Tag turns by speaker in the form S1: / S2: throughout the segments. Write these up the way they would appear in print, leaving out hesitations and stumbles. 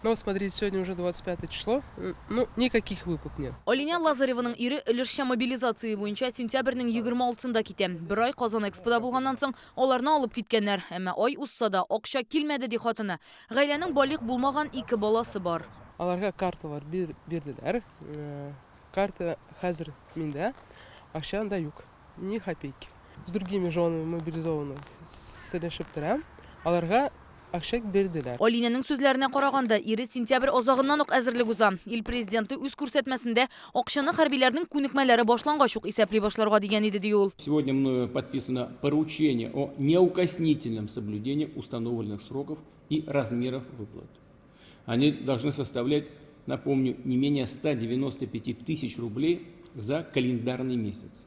S1: Но смотрите, сегодня уже 25 число, ну, никаких выплат нет.
S2: Алиня Лазареваның ире өлешчә мобилизация буенча сентябрьнең 26-сында китә. Бер ай Казан экспода булганнан соң аларны алып киткәннәр. Әмма ай узса да акча килмәде ди хатыны. Гаиләнең балык булмаган 2 баласы бар.
S1: Аларга карталар бирделәр. Карта хәзер миндә, акча анда юк, ни копейки. С другими женами мобилизованных сөйләшеп торам, аларга акча бирделәр.
S2: Алинәнең сүзләренә караганда, ире сентябрь азагыннан ук әзерлек уза. Ил президенты үз күрсәтмәсендә акчаны хәрбиләрнең күнекмәләре башлангач ук исәпли башларга дигән иде ди ул.
S3: Сегодня мною подписано поручение о неукоснительном соблюдении установленных сроков и размеров выплат. Они должны составлять, напомню, не менее 195 тысяч рублей за календарный месяц.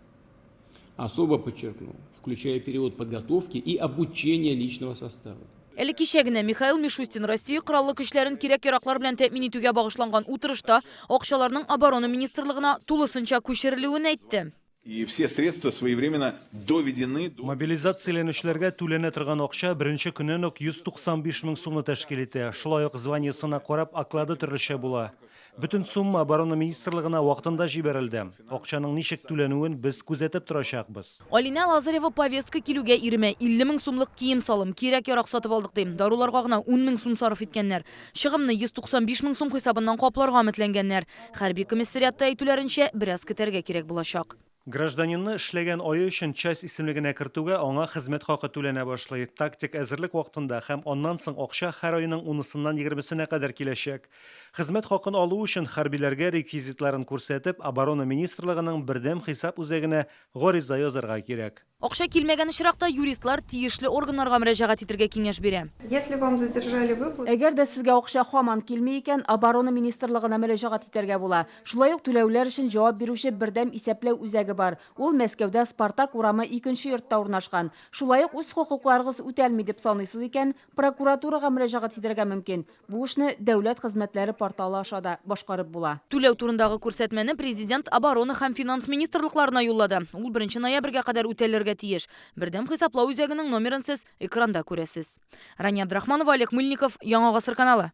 S3: Особо подчеркну, включая период подготовки и обучения личного состава.
S2: Әле кичәгенә Михаил Мишустин Россия кораллы көчләрен кирәк-яраклар белән тәэмин итүгә багышланган утырышта акчаларның оборона министрлыгына тулысынча күчерелүен әйтте.
S4: И все средства своевременно доведены.
S5: Мобилизацияләнүчеләргә түләнә торган акча беренче көннән үк 195 мең сумны тәшкил итә. Шулай ук званиесына карап оклады төрлечә була. Bütün сумма оборона министрлыгына вакытында җибәрелде. Акчаның ничек түләнүен без күзәтеп торачакбыз.
S2: Алина Лазарева повестка килүгә иремә 50 мең сумлык кием салым кирәк-ярак сатып алдык ди. Даруларга гына 10 мең сум сарыф иткәннәр. Чыгымны 195 мең сум хисабыннан капларга өметләнгәннәр. Хәрби комиссариатта әйтүләренчә, бераз көтәргә кирәк булачак.
S5: Гражданинны эшләгән ае өчен часть исемлегенә кертүгә аңа хезмәт хакы түләнә башлый. Тактик әзерлек вакытында һәм аннан соң акча һәр айның 10-сыннан 20-сенә кадәр киләчәк. Хезмәт хакын алу өчен хәрбиләргә реквизитларын күрсәтеп, оборона министрлыгының бердәм хисап үзәгенә гариза язарга кирәк.
S2: Акча килмәгән очракта юристлар тиешле органнарга мөрәҗәгать итәргә киңәш бирә.
S6: Если вам задержали выплату,
S7: Әгәр дә сезгә акча һаман килми икән, оборона министрлыгына мөрәҗәгать итәргә була. Шулай ук түләүләр өчен җавап бирүче бердәм исәпләү үзәге бар. Ул Мәскәүдә Спартак урамы 2нче йортта урнашкан. Шулай ук үз хокукларыгыз үтәлми дип саныйсыз икән, прокуратурага мөрәҗәгать итәргә мөмкин. Бу эшне дәүләт хезмәтләре порталы аша да башкарып була.
S2: Түләү турындагы күрсәтмәне президент оборона һәм финанс министрлыкларына юллады. Ул 1 ноябрьгә кадәр үтәлергә тиеш. Бердәм хисаплау үзәгенең номерын сез экранда күрәсез. Рания Абдрахманова, Олег Мыльников, Яңа Гасыр каналы.